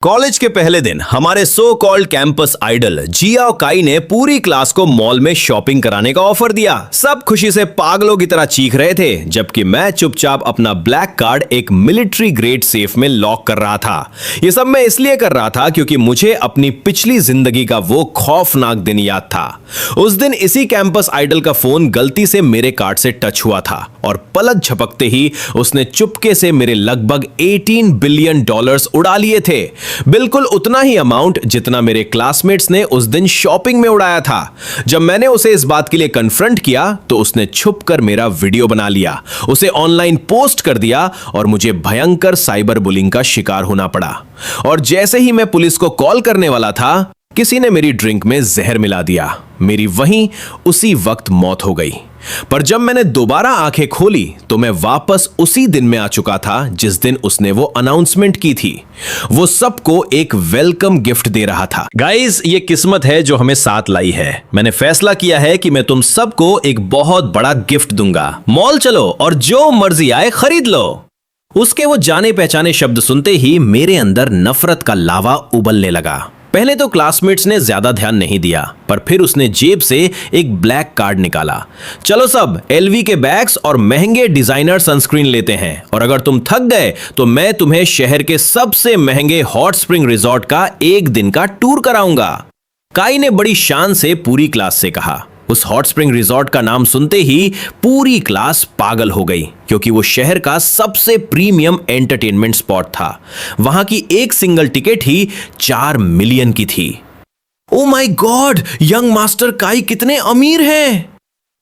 College के पहले दिन हमारे सो कॉल्ड कैंपस आइडल जिया और काई ने पूरी क्लास को मॉल में शॉपिंग कराने का ऑफर दिया। सब खुशी से पागलों की तरह चीख रहे थे, जबकि मैं चुपचाप अपना ब्लैक कार्ड एक मिलिट्री ग्रेड सेफ में लॉक कर रहा था। ये सब मैं इसलिए कर रहा था क्योंकि मुझे अपनी पिछली जिंदगी का वो खौफनाक दिन याद था। उस दिन इसी कैंपस आइडल का फोन गलती से मेरे कार्ड से टच हुआ था और पलक झपकते ही उसने चुपके से मेरे लगभग 18 बिलियन डॉलर्स उड़ा लिए थे। बिल्कुल उतना ही अमाउंट जितना मेरे क्लासमेट्स ने उस दिन शॉपिंग में उड़ाया था। जब मैंने उसे इस बात के लिए कन्फ्रंट किया तो उसने छुपकर मेरा वीडियो बना लिया, उसे ऑनलाइन पोस्ट कर दिया और मुझे भयंकर साइबर बुलिंग का शिकार होना पड़ा। और जैसे ही मैं पुलिस को कॉल करने वाला था, किसी ने मेरी ड्रिंक में जहर मिला दिया। मेरी वहीं उसी वक्त मौत हो गई। पर जब मैंने दोबारा आंखें खोली तो मैं वापस उसी दिन में आ चुका था जिस दिन उसने वो अनाउंसमेंट की थी। वो सबको एक वेलकम गिफ्ट दे रहा था। गाइस, ये किस्मत है जो हमें साथ लाई है। मैंने फैसला किया है कि मैं तुम सबको एक बहुत बड़ा गिफ्ट दूंगा। मॉल चलो और जो मर्जी आए खरीद लो। उसके वो जाने पहचाने शब्द सुनते ही मेरे अंदर नफरत का लावा उबलने लगा। पहले तो क्लासमेट्स ने ज्यादा ध्यान नहीं दिया, पर फिर उसने जेब से एक ब्लैक कार्ड निकाला। चलो सब एलवी के बैग्स और महंगे डिजाइनर सनस्क्रीन लेते हैं, और अगर तुम थक गए तो मैं तुम्हें शहर के सबसे महंगे हॉट स्प्रिंग रिजॉर्ट का एक दिन का टूर कराऊंगा। काई ने बड़ी शान से पूरी क्लास से कहा। उस हॉट स्प्रिंग रिजॉर्ट का नाम सुनते ही पूरी क्लास पागल हो गई, क्योंकि वो शहर का सबसे प्रीमियम एंटरटेनमेंट स्पॉट था। वहां की एक सिंगल टिकट ही 4 मिलियन की थी। Oh my God, young master काई कितने अमीर हैं।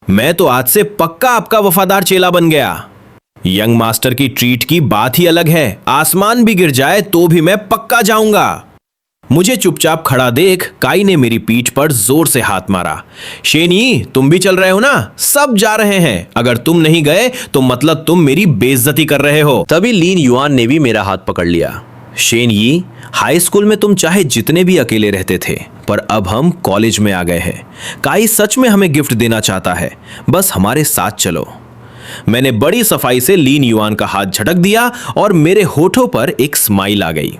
मैं तो आज से पक्का आपका वफादार चेला बन गया। यंग मास्टर की ट्रीट की बात ही अलग है। आसमान भी गिर जाए तो भी मैं पक्का जाऊंगा। मुझे चुपचाप खड़ा देख काई ने मेरी पीठ पर जोर से हाथ मारा। शेनी, तुम भी चल रहे हो ना? सब जा रहे हैं। अगर तुम नहीं गए तो मतलब तुम मेरी बेइज्जती कर रहे हो। तभी लीन युआन ने भी मेरा हाथ पकड़ लिया। शेनी, हाई स्कूल में तुम चाहे जितने भी अकेले रहते थे, पर अब हम कॉलेज में आ गए हैं। काई सच में हमें गिफ्ट देना चाहता है, बस हमारे साथ चलो। मैंने बड़ी सफाई से लीन युआन का हाथ झटक दिया और मेरे होठों पर एक स्माइल आ गई।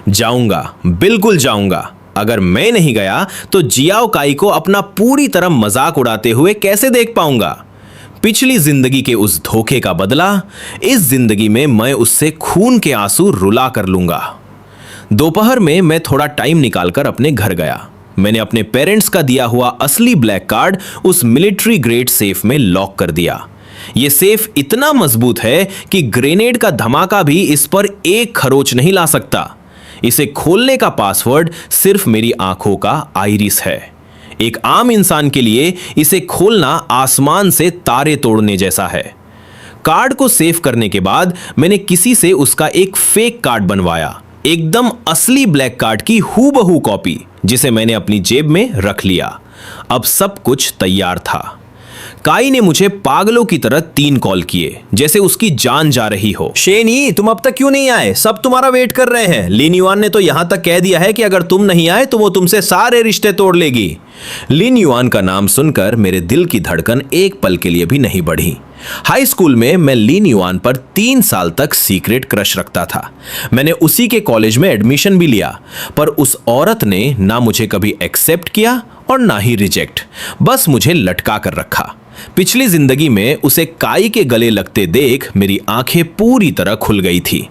जाऊंगा, बिल्कुल जाऊंगा। अगर मैं नहीं गया तो जियाओ काई को अपना पूरी तरह मजाक उड़ाते हुए कैसे देख पाऊंगा? पिछली जिंदगी के उस धोखे का बदला इस जिंदगी में मैं उससे खून के आंसू रुला कर लूंगा। दोपहर में मैं थोड़ा टाइम निकालकर अपने घर गया। मैंने अपने पेरेंट्स का दिया हुआ असली ब्लैक कार्ड उस मिलिट्री ग्रेड सेफ में लॉक कर दिया। यह सेफ इतना मजबूत है कि ग्रेनेड का धमाका भी इस पर एक खरोच नहीं ला सकता। इसे खोलने का पासवर्ड सिर्फ मेरी आंखों का आइरिस है। एक आम इंसान के लिए इसे खोलना आसमान से तारे तोड़ने जैसा है। कार्ड को सेव करने के बाद मैंने किसी से उसका एक फेक कार्ड बनवाया, एकदम असली ब्लैक कार्ड की हूबहू कॉपी, जिसे मैंने अपनी जेब में रख लिया। अब सब कुछ तैयार था। काई ने मुझे पागलों की तरह 3 कॉल किए, जैसे उसकी जान जा रही हो। शेनी, तुम अब तक क्यों नहीं आए? सब तुम्हारा वेट कर रहे हैं। लिन युआन ने तो यहां तक कह दिया है कि अगर तुम नहीं आए तो वो तुमसे सारे रिश्ते तोड़ लेगी। लिन युआन का नाम सुनकर मेरे दिल की धड़कन एक पल के लिए भी नहीं बढ़ी। हाई स्कूल में मैं लिन युआन पर 3 साल तक सीक्रेट क्रश रखता था। मैंने उसी के कॉलेज में एडमिशन भी लिया, पर उस औरत ने ना मुझे कभी एक्सेप्ट किया और ना ही रिजेक्ट, बस मुझे लटका कर रखा। पिछली जिंदगी में उसे काई के गले लगते देख मेरी आंखें पूरी तरह खुल गई थी।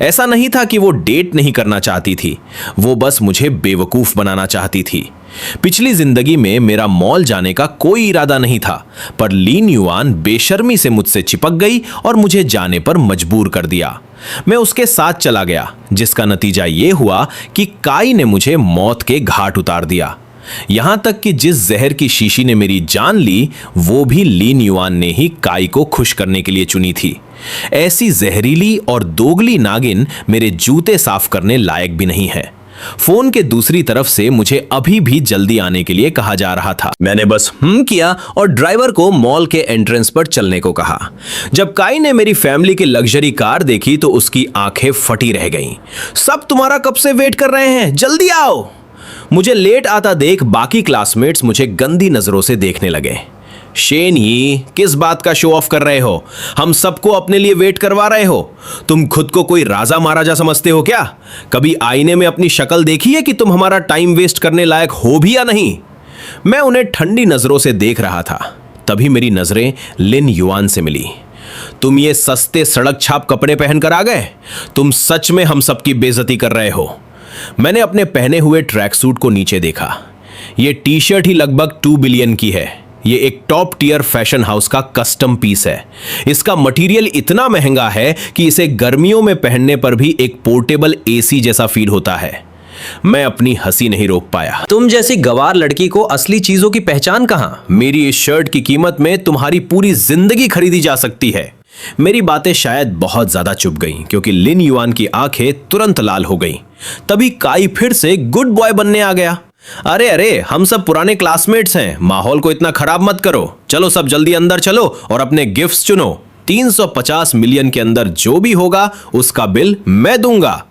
ऐसा नहीं था कि वो डेट नहीं करना चाहती थी, वो बस मुझे बेवकूफ बनाना चाहती थी। पिछली जिंदगी में मेरा मॉल जाने का कोई इरादा नहीं था, पर लीन युआन बेशर्मी से मुझसे चिपक गई और मुझे जाने पर मजबूर कर दिया। मैं उसके साथ चला गया, जिसका नतीजा ये हुआ कि काई ने मुझे मौत के घाट उतार दिया। यहां तक कि जिस जहर की शीशी ने मेरी जान ली, वो भी लीन युआन ने ही काई को खुश करने के लिए चुनी थी। ऐसी जहरीली और दोगली नागिन मेरे जूते साफ करने लायक भी नहीं है। फोन के दूसरी तरफ से मुझे अभी भी जल्दी आने के लिए कहा जा रहा था। मैंने बस किया और ड्राइवर को मॉल के एंट्रेंस पर चलने को कहा। जब काई ने मेरी फैमिली की लग्जरी कार देखी तो उसकी आंखें फटी रह गईं। सब तुम्हारा कब से वेट कर रहे हैं, जल्दी आओ। मुझे लेट आता देख बाकी क्लासमेट्स मुझे गंदी नजरों से देखने लगे। शेन ही, किस बात का शो ऑफ कर रहे हो? हम सबको अपने लिए वेट करवा रहे हो? तुम खुद को कोई राजा महाराजा समझते हो क्या? कभी आईने में अपनी शक्ल देखी है कि तुम हमारा टाइम वेस्ट करने लायक हो भी या नहीं? मैं उन्हें ठंडी नजरों से देख रहा था। तभी मेरी नजरें लिन युआन से मिली। तुम ये सस्ते सड़क छाप कपड़े पहनकर आ गए? तुम सच में हम सबकी बेइज्जती कर रहे हो। मैंने अपने पहने हुए ट्रैक सूट को नीचे देखा। ये टी शर्ट ही लगभग 2 बिलियन की है। ये एक टॉप टियर फैशन हाउस का कस्टम पीस है। इसका मटेरियल इतना महंगा है कि इसे गर्मियों में पहनने पर भी एक पोर्टेबल एसी जैसा फील होता है। मैं अपनी हंसी नहीं रोक पाया। तुम जैसी गवार लड़की को असली चीजों की पहचान कहां? मेरी इस शर्ट की कीमत में तुम्हारी पूरी जिंदगी खरीदी जा सकती है। मेरी बातें शायद बहुत ज्यादा चुप गईं, क्योंकि लिन युआन की आंखें तुरंत लाल हो गईं। तभी काई फिर से गुड बॉय बनने आ गया। अरे अरे, हम सब पुराने क्लासमेट्स हैं, माहौल को इतना खराब मत करो। चलो सब जल्दी अंदर चलो और अपने गिफ्ट्स चुनो। 350 मिलियन के अंदर जो भी होगा उसका बिल मैं दूंगा।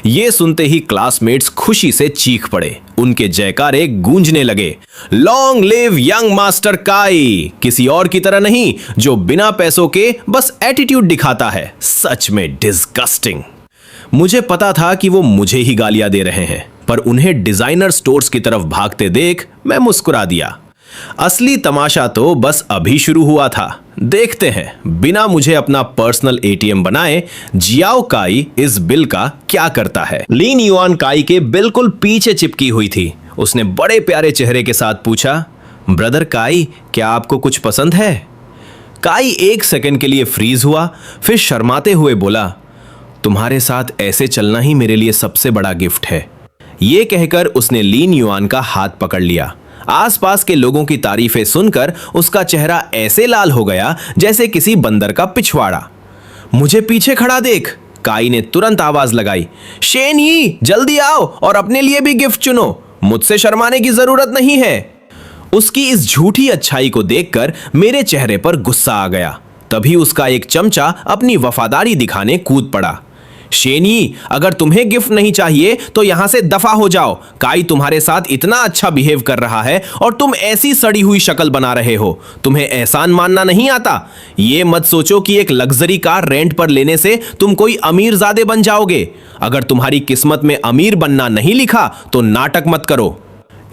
ये सुनते ही क्लासमेट्स खुशी से चीख पड़े। उनके जयकारे गूंजने लगे। लॉन्ग लिव यंग मास्टर काई! किसी और की तरह नहीं, जो बिना पैसों के बस एटीट्यूड दिखाता है। सच में डिस्गस्टिंग। मुझे पता था कि वो मुझे ही गालियां दे रहे हैं, पर उन्हें डिजाइनर स्टोर्स की तरफ भागते देख मैं मुस्कुरा दिया। असली तमाशा तो बस अभी शुरू हुआ था। देखते हैं बिना मुझे अपना पर्सनल एटीएम बनाए जियाओ काई इस बिल का क्या करता है। लिन युआन काई के बिल्कुल पीछे चिपकी हुई थी। उसने बड़े प्यारे चेहरे के साथ पूछा, ब्रदर काई, क्या आपको कुछ पसंद है? काई 1 सेकंड के लिए फ्रीज हुआ, फिर शर्माते हुए बोला, तुम्हारे साथ ऐसे चलना ही मेरे लिए सबसे बड़ा गिफ्ट है। यह कहकर उसने लिन युआन का हाथ पकड़ लिया। आसपास के लोगों की तारीफें सुनकर उसका चेहरा ऐसे लाल हो गया जैसे किसी बंदर का पिछवाड़ा। मुझे पीछे खड़ा देख, काई ने तुरंत आवाज लगाई। शेन ही, जल्दी आओ और अपने लिए भी गिफ्ट चुनो। मुझसे शर्माने की जरूरत नहीं है। उसकी इस झूठी अच्छाई को देखकर मेरे चेहरे पर गुस्सा आ गया। तभी उसका एक चमचा अपनी वफादारी दिखाने कूद पड़ा। शेनी, अगर तुम्हें गिफ्ट नहीं चाहिए तो यहां से दफा हो जाओ। काई तुम्हारे साथ इतना अच्छा बिहेव कर रहा है और तुम ऐसी सड़ी हुई शक्ल बना रहे हो। तुम्हें एहसान मानना नहीं आता? ये मत सोचो कि एक लग्जरी कार रेंट पर लेने से तुम कोई अमीरजादे बन जाओगे। अगर तुम्हारी किस्मत में अमीर बनना नहीं लिखा तो नाटक मत करो।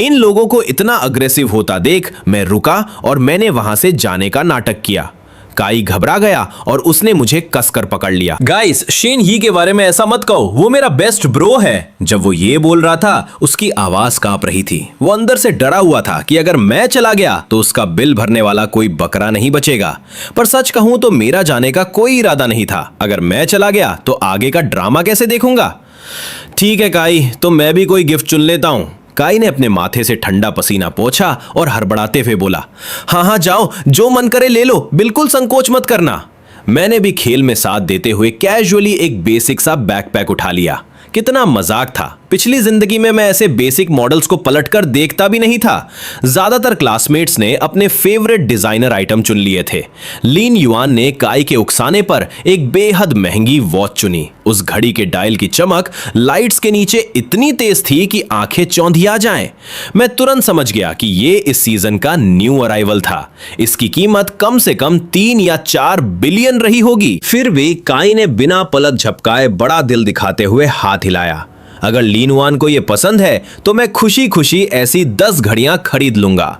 इन लोगों को इतना अग्रेसिव होता देख मैं रुका और मैंने वहां से जाने का नाटक किया। काई घबरा गया और उसने मुझे कसकर पकड़ लिया। गाइस, शेन ही के बारे में ऐसा मत कहो, वो मेरा बेस्ट ब्रो है। जब वो ये बोल रहा था उसकी आवाज कांप रही थी। वो अंदर से डरा हुआ था कि अगर मैं चला गया तो उसका बिल भरने वाला कोई बकरा नहीं बचेगा। पर सच कहूं तो मेरा जाने का कोई इरादा नहीं था। अगर मैं चला गया तो आगे का ड्रामा कैसे देखूंगा? ठीक है काई, तो मैं भी कोई गिफ्ट चुन लेता हूं। काई ने अपने माथे से ठंडा पसीना पोंछा और हड़बड़ाते हुए बोला, हाँ जाओ, जो मन करे ले लो, बिल्कुल संकोच मत करना। मैंने भी खेल में साथ देते हुए कैजुअली एक बेसिक सा बैकपैक उठा लिया। कितना मजाक था। पिछली जिंदगी में मैं ऐसे बेसिक मॉडल्स को पलटकर देखता भी नहीं था। ज्यादातर क्लासमेट्स ने अपने फेवरेट डिजाइनर आइटम चुन लिए थे। लिन युआन ने काई के उकसाने पर एक बेहद महंगी वॉच चुनी। उस घड़ी के डायल की चमक लाइट्स के नीचे इतनी तेज थी कि आंखें चौंधिया जाएं। मैं तुरंत समझ गया कि ये इस सीजन का न्यू अराइवल था। इसकी कीमत कम से कम 3 या 4 बिलियन रही होगी। फिर भी काई ने बिना पलक झपकाए बड़ा दिल दिखाते हुए हाथ हिलाया। अगर लिन युआन को यह पसंद है तो मैं खुशी खुशी ऐसी 10 घड़ियां खरीद लूंगा।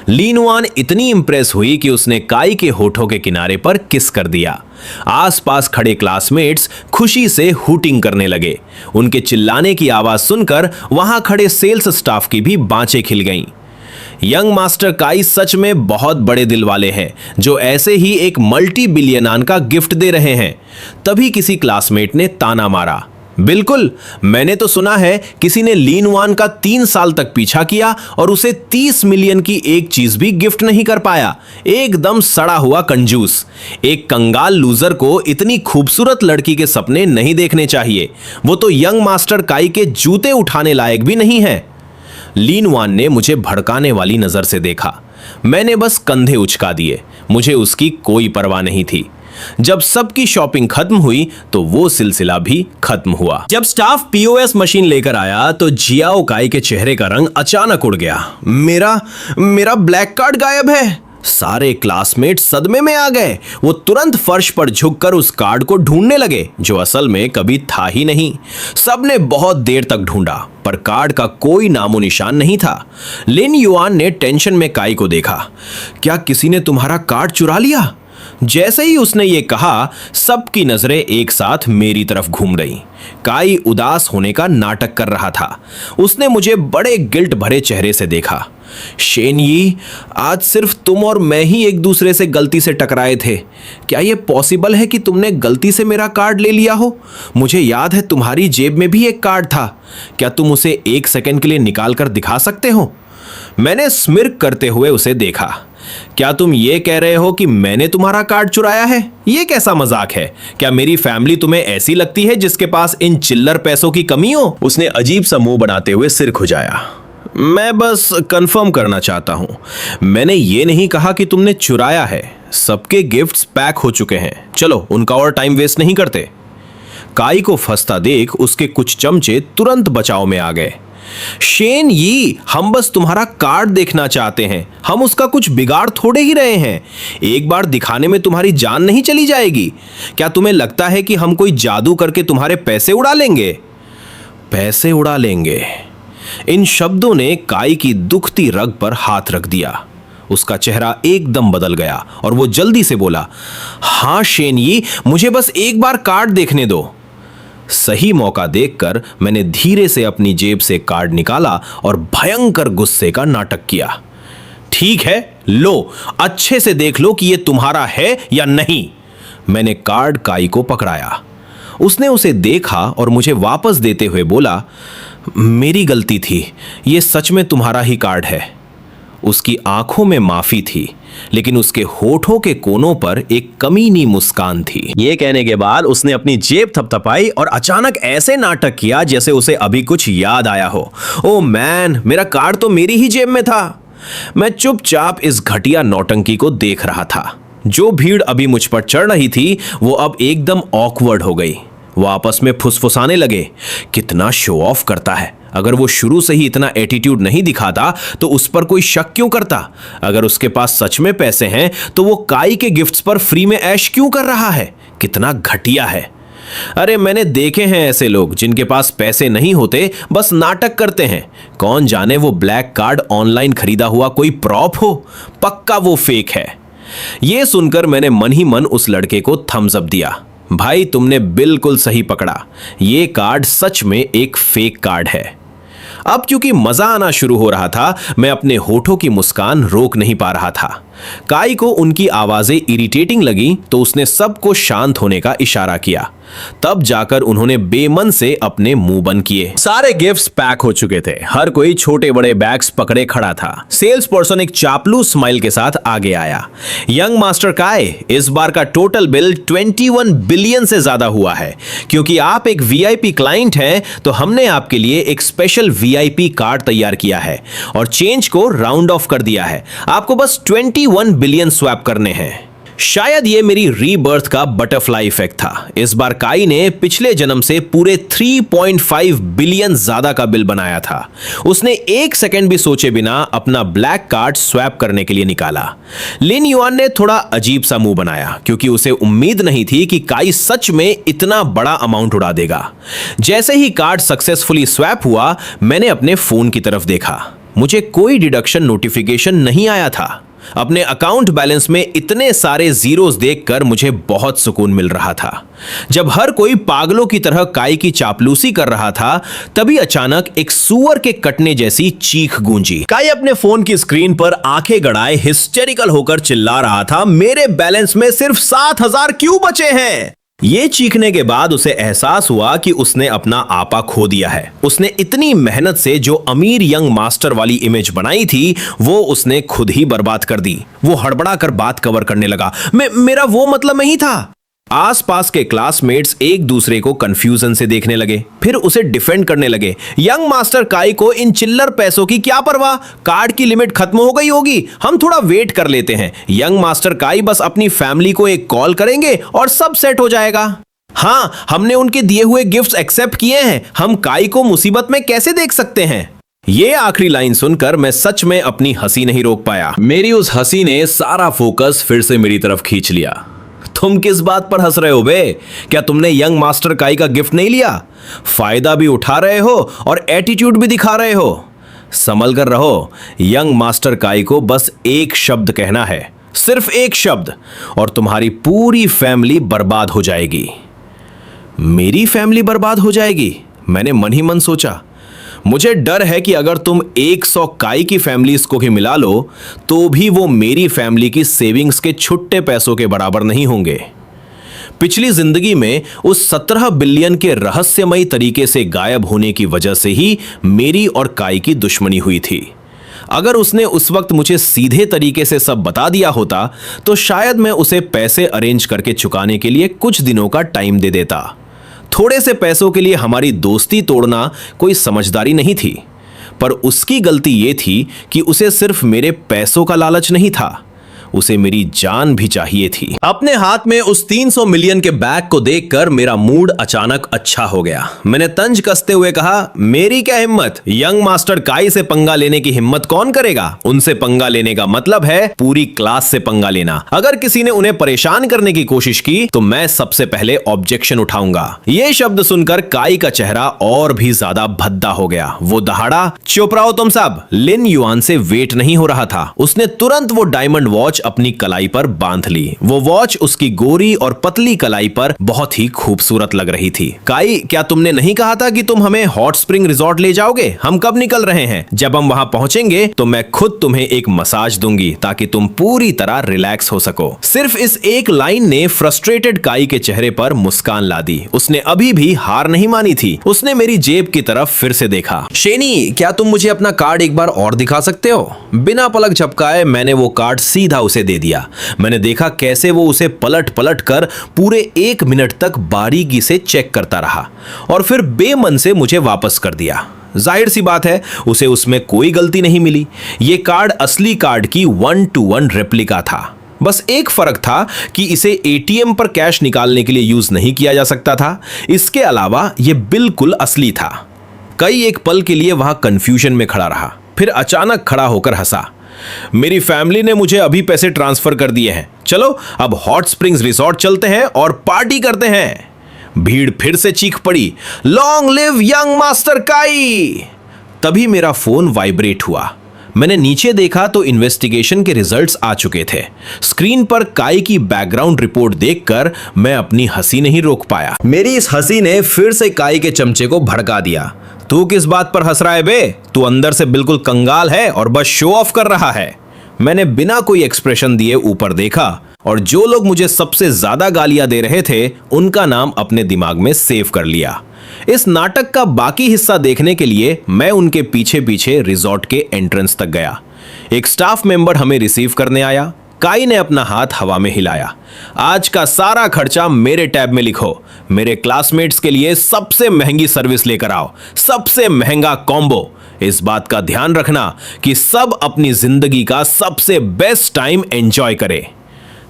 लिन युआन इतनी इंप्रेस हुई कि उसने काई के होठों के किनारे पर किस कर दिया। आसपास खड़े क्लासमेट्स खुशी से हूटिंग करने लगे। उनके चिल्लाने की आवाज सुनकर वहां खड़े सेल्स स्टाफ की भी बाँचें खिल गईं। यंग मास्टर काई सच में बहुत बड़े दिल वाले हैं, जो ऐसे ही एक मल्टी बिलियनर का गिफ्ट दे रहे हैं। तभी किसी क्लासमेट ने ताना मारा, बिल्कुल, मैंने तो सुना है किसी ने लिन युआन का 3 साल तक पीछा किया और उसे 30 मिलियन की एक चीज भी गिफ्ट नहीं कर पाया। एकदम सड़ा हुआ कंजूस। एक कंगाल लूजर को इतनी खूबसूरत लड़की के सपने नहीं देखने चाहिए। वो तो यंग मास्टर काई के जूते उठाने लायक भी नहीं है। लिन युआन ने मुझे भड़काने वाली नजर से देखा। मैंने बस कंधे उचका दिए। मुझे उसकी कोई परवाह नहीं थी। जब सबकी शॉपिंग खत्म हुई तो वो सिलसिला भी खत्म हुआ। जब स्टाफ पीओएस मशीन लेकर आया तो जियाओ काई के चेहरे का रंग अचानक उड़ गया। मेरा ब्लैक कार्ड गायब है। सारे क्लासमेट सदमे में आ गए। वो तुरंत फर्श पर झुककर उस कार्ड को ढूंढने लगे जो असल में कभी था ही नहीं। सबने बहुत देर तक ढूंढा पर कार्ड का कोई नामो निशान नहीं था। लिन युआन ने टेंशन में काई को देखा। क्या किसी ने तुम्हारा कार्ड चुरा लिया? जैसे ही उसने ये कहा, सबकी नजरें एक साथ मेरी तरफ घूम गईं। काई उदास होने का नाटक कर रहा था। उसने मुझे बड़े गिल्ट भरे चेहरे से देखा। शेन यी, आज सिर्फ तुम और मैं ही एक दूसरे से गलती से टकराए थे। क्या यह पॉसिबल है कि तुमने गलती से मेरा कार्ड ले लिया हो? मुझे याद है तुम्हारी जेब में भी एक कार्ड था। क्या तुम उसे एक सेकंड के लिए निकाल कर दिखा सकते हो? मैंने स्मिर्क करते हुए उसे देखा। क्या तुम ये कह रहे हो कि मैंने तुम्हारा कार्ड चुराया है? ये कैसा मजाक है? क्या मेरी फैमिली तुम्हें ऐसी लगती है जिसके पास इन चिल्लर पैसों की कमी हो? उसने अजीब सा मुंह बनाते हुए सिर खुजाया। मैं बस कंफर्म करना चाहता हूं। मैंने ये नहीं कहा कि तुमने चुराया है। सबके गिफ्ट्स पैक हो चुके हैं। चलो उनका और टाइम वेस्ट नहीं करते। काई को फंसता देख उसके कुछ चमचे तुरंत बचाव में आ गए। शेन यी, हम बस तुम्हारा कार्ड देखना चाहते हैं। हम उसका कुछ बिगाड़ थोड़े ही रहे हैं। एक बार दिखाने में तुम्हारी जान नहीं चली जाएगी। क्या तुम्हें लगता है कि हम कोई जादू करके तुम्हारे पैसे उड़ा लेंगे? पैसे उड़ा लेंगे। इन शब्दों ने काई की दुखती रग पर हाथ रख दिया। उसका चेहरा एकदम बदल गया और वो जल्दी से बोला, हां शेन यी, मुझे बस एक बार कार्ड देखने दो। सही मौका देखकर मैंने धीरे से अपनी जेब से कार्ड निकाला और भयंकर गुस्से का नाटक किया। ठीक है, लो, अच्छे से देख लो कि यह तुम्हारा है या नहीं। मैंने कार्ड काई को पकड़ाया। उसने उसे देखा और मुझे वापस देते हुए बोला, मेरी गलती थी, यह सच में तुम्हारा ही कार्ड है। उसकी आंखों में माफी थी, लेकिन उसके होठों के कोनों पर एक कमीनी मुस्कान थी। ये कहने के बाद उसने अपनी जेब थपथपाई और अचानक ऐसे नाटक किया जैसे उसे अभी कुछ याद आया हो। ओ मैन, मेरा कार्ड तो मेरी ही जेब में था। मैं चुपचाप इस घटिया नौटंकी को देख रहा था। जो भीड़ अभी मुझ पर चढ़ रही थी वो अब एकदम ऑकवर्ड हो गई। वो आपस में फुसफुसाने लगे, कितना शो ऑफ करता है। अगर वो शुरू से ही इतना एटीट्यूड नहीं दिखाता तो उस पर कोई शक क्यों करता? अगर उसके पास सच में पैसे हैं तो वो काई के गिफ्ट्स पर फ्री में ऐश क्यों कर रहा है? कितना घटिया है। अरे मैंने देखे हैं ऐसे लोग जिनके पास पैसे नहीं होते, बस नाटक करते हैं। कौन जाने वो ब्लैक कार्ड ऑनलाइन खरीदा हुआ कोई प्रॉप हो। पक्का वो फेक है। ये सुनकर मैंने मन ही मन उस लड़के को थम्स अप दिया। भाई, तुमने बिल्कुल सही पकड़ा। ये कार्ड सच में एक फेक कार्ड है। अब क्योंकि मजा आना शुरू हो रहा था, मैं अपने होठों की मुस्कान रोक नहीं पा रहा था। काई को उनकी आवाजें इरिटेटिंग लगी तो उसने सबको शांत होने का इशारा किया। तब जाकर उन्होंने बेमन से अपने मुंह बंद किए। सारे गिफ्ट्स पैक हो चुके थे। हर कोई छोटे बड़े बैग्स पकड़े खड़ा था। सेल्स पर्सन एक चापलूस स्माइल के साथ आगे आया। यंग मास्टर काई, इस बार का टोटल बिल 21 बिलियन से ज्यादा हुआ है। क्योंकि आप एक वीआईपी क्लाइंट हैं तो हमने आपके लिए एक स्पेशल वीआईपी कार्ड तैयार किया है और चेंज को राउंड ऑफ कर दिया है। आपको बस 21 बिलियन स्वैप करने हैं। शायद ये मेरी रीबर्थ का बटरफ्लाई इफेक्ट था। इस बार काई ने पिछले जन्म से पूरे 3.5 बिलियन ज्यादा का बिल बनाया था। उसने एक सेकंड भी सोचे बिना अपना ब्लैक कार्ड स्वैप करने के लिए निकाला। लिन युआन ने थोड़ा अजीब सा मुंह बनाया क्योंकि उसे उम्मीद नहीं थी कि काई सच में इतना बड़ा अमाउंट उड़ा देगा। जैसे ही कार्ड सक्सेसफुली स्वैप हुआ, मैंने अपने फोन की तरफ देखा। मुझे कोई डिडक्शन नोटिफिकेशन नहीं आया था। अपने अकाउंट बैलेंस में इतने सारे जीरोस देखकर मुझे बहुत सुकून मिल रहा था। जब हर कोई पागलों की तरह काई की चापलूसी कर रहा था, तभी अचानक एक सूअर के कटने जैसी चीख गूंजी। काई अपने फोन की स्क्रीन पर आंखें गड़ाए हिस्टेरिकल होकर चिल्ला रहा था, मेरे बैलेंस में सिर्फ 7,000 क्यों बचे हैं? ये चीखने के बाद उसे एहसास हुआ कि उसने अपना आपा खो दिया है। उसने इतनी मेहनत से जो अमीर यंग मास्टर वाली इमेज बनाई थी, वो उसने खुद ही बर्बाद कर दी। वो हड़बड़ा कर बात कवर करने लगा, मेरा वो मतलब नहीं था। आसपास के क्लासमेट्स एक दूसरे को कंफ्यूजन से देखने लगे, फिर उसे डिफेंड करने लगे। यंग मास्टर काई को इन चिल्लर पैसों की क्या परवाह? कार्ड की लिमिट खत्म हो गई होगी, हम थोड़ा वेट कर लेते हैं। यंग मास्टर काई बस अपनी फैमिली को एक कॉल करेंगे और सब सेट हो जाएगा। हाँ, हमने उनके दिए हुए गिफ्ट्स एक्सेप्ट किए हैं। हम काई को मुसीबत में कैसे देख सकते हैं? ये आखिरी लाइन सुनकर मैं सच में अपनी हंसी नहीं रोक पाया। मेरी उस हंसी ने सारा फोकस फिर से मेरी तरफ खींच लिया। तुम किस बात पर हंस रहे हो बे? क्या तुमने यंग मास्टर काई का गिफ्ट नहीं लिया? फायदा भी उठा रहे हो और एटीट्यूड भी दिखा रहे हो। संभल कर रहो। यंग मास्टर काई को बस एक शब्द कहना है, सिर्फ एक शब्द, और तुम्हारी पूरी फैमिली बर्बाद हो जाएगी। मेरी फैमिली बर्बाद हो जाएगी? मैंने मन ही मन सोचा। मुझे डर है कि अगर तुम 100 काई की फैमिलीज को ही मिला लो तो भी वो मेरी फैमिली की सेविंग्स के छुट्टे पैसों के बराबर नहीं होंगे। पिछली जिंदगी में उस 17 बिलियन के रहस्यमयी तरीके से गायब होने की वजह से ही मेरी और काई की दुश्मनी हुई थी। अगर उसने उस वक्त मुझे सीधे तरीके से सब बता दिया होता तो शायद मैं उसे पैसे अरेंज करके चुकाने के लिए कुछ दिनों का टाइम दे देता। थोड़े से पैसों के लिए हमारी दोस्ती तोड़ना कोई समझदारी नहीं थी, पर उसकी गलती ये थी कि उसे सिर्फ मेरे पैसों का लालच नहीं था, उसे मेरी जान भी चाहिए थी। अपने हाथ में उस 300 मिलियन के बैग को देखकर मेरा मूड अचानक अच्छा हो गया। मैंने तंज कसते हुए कहा, मेरी क्या हिम्मत? यंग मास्टर काई से पंगा लेने की हिम्मत कौन करेगा? उनसे पंगा लेने का मतलब है पूरी क्लास से पंगा लेना। अगर किसी ने उन्हें परेशान करने की कोशिश की तो मैं सबसे पहले ऑब्जेक्शन उठाऊंगा। ये शब्द सुनकर काई का चेहरा और भी ज्यादा भद्दा हो गया। वो दहाड़ा, चुप रहो तुम सब। लिन युआन से वेट नहीं हो रहा था। उसने तुरंत वो डायमंड वॉच अपनी कलाई पर बांध ली। वो वॉच उसकी गोरी और पतली कलाई पर बहुत ही खूबसूरत लग रही थी। काई, क्या तुमने नहीं कहा था कि तुम हमें हॉट स्प्रिंग रिजॉर्ट ले जाओगे? हम कब निकल रहे हैं? जब हम वहां पहुंचेंगे तो मैं खुद तुम्हें एक मसाज दूंगी ताकि तुम पूरी तरह रिलैक्स हो सको। सिर्फ इस एक लाइन ने फ्रस्ट्रेटेड काई के चेहरे पर मुस्कान ला दी। उसने अभी भी हार नहीं मानी थी। उसने मेरी जेब की तरफ फिर से देखा। शेनी, क्या तुम मुझे अपना कार्ड एक बार और दिखा सकते हो? बिना पलक झपकाए मैंने वो कार्ड सीधा उसे दे दिया। मैंने देखा कैसे वो उसे पलट पलट कर पूरे 1 मिनट तक बारीकी से चेक करता रहा और फिर बेमन से मुझे वापस कर दिया। जाहिर सी बात है उसे उसमें कोई गलती नहीं मिली। ये कार्ड असली कार्ड की 1-to-1 रेप्लिका था। बस एक फर्क था कि इसे एटीएम पर कैश निकालने के लिए यूज नहीं किया जा सकता था। इसके अलावा यह बिल्कुल असली था। कई एक पल के लिए वहां कंफ्यूजन में खड़ा रहा, फिर अचानक खड़ा होकर हंसा। मेरी फैमिली ने मुझे अभी पैसे ट्रांसफर कर दिए हैं। चलो अब हॉट स्प्रिंग्स रिसोर्ट चलते हैं और पार्टी करते हैं। भीड़ फिर से चीख पड़ी, लॉन्ग लिव यंग मास्टर काई। तभी मेरा फोन वाइब्रेट हुआ। मैंने नीचे देखा तो इन्वेस्टिगेशन के रिजल्ट्स आ चुके थे। स्क्रीन पर काई की बैकग्राउंड रिपोर्ट देखकर मैं अपनी हंसी नहीं रोक पाया। मेरी इस हंसी ने फिर से काई के चमचे को भड़का दिया। तू किस बात पर हंस रहा है बे? तू अंदर से बिल्कुल कंगाल है और बस शो ऑफ कर रहा है। मैंने बिना कोई एक्सप्रेशन दिए ऊपर देखा और जो लोग मुझे सबसे ज्यादा गालियां दे रहे थे उनका नाम अपने दिमाग में सेव कर लिया। इस नाटक का बाकी हिस्सा देखने के लिए मैं उनके पीछे पीछे रिजॉर्ट के एंट्रेंस तक गया। एक स्टाफ मेंबर हमें रिसीव करने आया। काई ने अपना हाथ हवा में हिलाया। आज का सारा खर्चा मेरे टैब में लिखो। मेरे क्लासमेट्स के लिए सबसे महंगी सर्विस लेकर आओ, सबसे महंगा कॉम्बो। इस बात का ध्यान रखना कि सब अपनी जिंदगी का सबसे बेस्ट टाइम एंजॉय करें।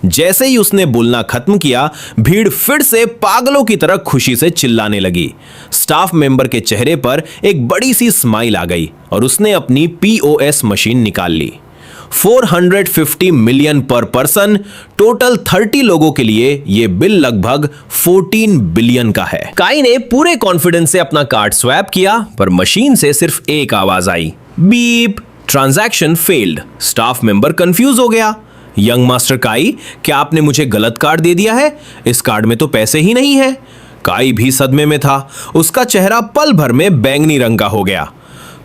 जैसे ही उसने बोलना खत्म किया, भीड़ फिर से पागलों की तरह खुशी से चिल्लाने लगी। स्टाफ मेंबर के चेहरे पर एक बड़ी सी स्माइल आ गई और उसने अपनी POS मशीन निकाल ली। 450 मिलियन पर पर्सन, टोटल 30 लोगों के लिए यह बिल लगभग 14 बिलियन का है। काई ने पूरे कॉन्फिडेंस से अपना कार्ड स्वैप किया, पर मशीन से सिर्फ एक आवाज आई, beep. Transaction failed. Staff member confuse हो गया। यंग मास्टर काई, क्या आपने मुझे गलत कार्ड दे दिया है? इस कार्ड में तो पैसे ही नहीं है। काई भी सदमे में था। उसका चेहरा पल भर में बैंगनी रंग का हो गया।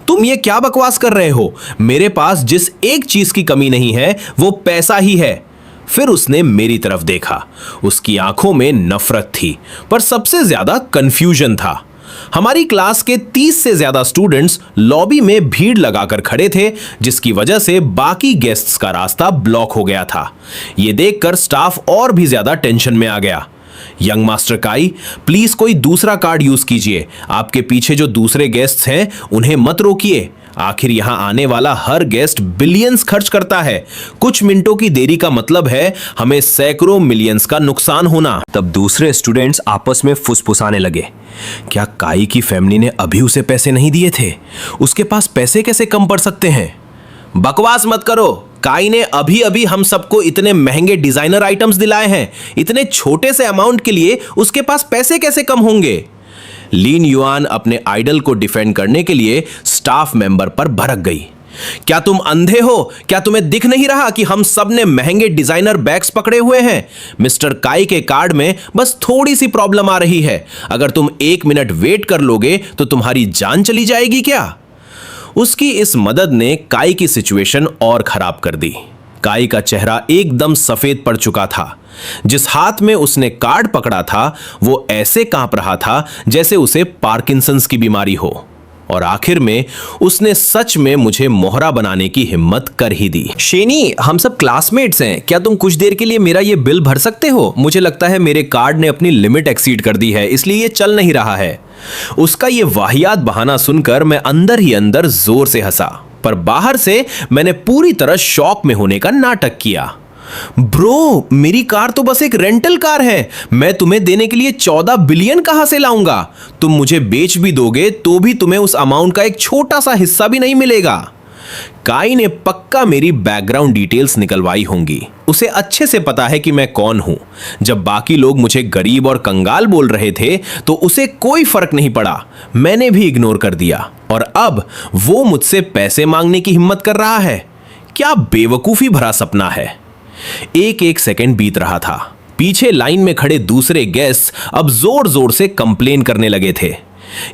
तुम ये क्या बकवास कर रहे हो? मेरे पास जिस एक चीज की कमी नहीं है वो पैसा ही है। फिर उसने मेरी तरफ देखा। उसकी आंखों में नफरत थी, पर सबसे ज्यादा कंफ्यूजन था। हमारी क्लास के 30 से ज्यादा स्टूडेंट्स लॉबी में भीड़ लगाकर खड़े थे, जिसकी वजह से बाकी गेस्ट्स का रास्ता ब्लॉक हो गया था। यह देखकर स्टाफ और भी ज्यादा टेंशन में आ गया। यंग मास्टर काई, प्लीज कोई दूसरा कार्ड यूज कीजिए। आपके पीछे जो दूसरे गेस्ट्स हैं उन्हें मत रोकिए। आखिर यहां आने वाला हर गेस्ट बिलियंस खर्च करता है। कुछ मिनटों की देरी का मतलब है हमें सैकड़ों मिलियंस का नुकसान होना। तब दूसरे स्टूडेंट्स आपस में फुसफुसाने लगे। क्या काई की फैमिली ने अभी उसे पैसे नहीं दिए थे? उसके पास पैसे कैसे कम पड़ सकते हैं? बकवास मत करो। काई ने अभी अभी हम सबको इतने महंगे डिजाइनर आइटम्स दिलाए हैं। इतने छोटे से अमाउंट के लिए उसके पास पैसे कैसे कम होंगे? लिन युआन अपने आइडल को डिफेंड करने के लिए स्टाफ मेंबर पर भड़क गई। क्या तुम अंधे हो? क्या तुम्हें दिख नहीं रहा कि हम सब ने महंगे डिजाइनर बैग्स पकड़े हुए हैं? मिस्टर काई के कार्ड में बस थोड़ी सी प्रॉब्लम आ रही है। अगर तुम 1 मिनट वेट कर लोगे तो तुम्हारी जान चली जाएगी क्या? उसकी इस मदद ने काई की सिचुएशन और खराब कर दी। काई का चेहरा एकदम सफेद पड़ चुका था। जिस हाथ में उसने कार्ड पकड़ा था वो ऐसे कांप रहा था जैसे उसे पार्किंसंस की बीमारी हो। और आखिर में उसने सच में मुझे मोहरा बनाने की हिम्मत कर ही दी। शेनी, हम सब क्लासमेट्स हैं। क्या तुम कुछ देर के लिए मेरा ये बिल भर सकते हो? मुझे लगता है मेरे कार्ड ने अपनी लिमिट एक्सीड कर दी है, इसलिए ये चल नहीं रहा है। उसका ये वाहियात बहाना सुनकर मैं अंदर ही अंदर जोर से हंसा, पर बाहर से मैंने पूरी तरह शॉक में होने का नाटक किया। ब्रो, मेरी कार तो बस एक रेंटल कार है। मैं तुम्हें देने के लिए 14 बिलियन कहां से लाऊंगा? तुम मुझे बेच भी दोगे तो भी तुम्हें उस अमाउंट का एक छोटा सा हिस्सा भी नहीं मिलेगा। काई ने पक्का मेरी बैकग्राउंड डिटेल्स निकलवाई होंगी। उसे अच्छे से पता है कि मैं कौन हूं। जब बाकी लोग मुझे गरीब और कंगाल बोल रहे थे तो उसे कोई फर्क नहीं पड़ा। मैंने भी इग्नोर कर दिया और अब वो मुझसे पैसे मांगने की हिम्मत कर रहा है। क्या बेवकूफी भरा सपना है। एक सेकंड बीत रहा था। पीछे लाइन में खड़े दूसरे गेस्ट अब जोर जोर से कंप्लेन करने लगे थे।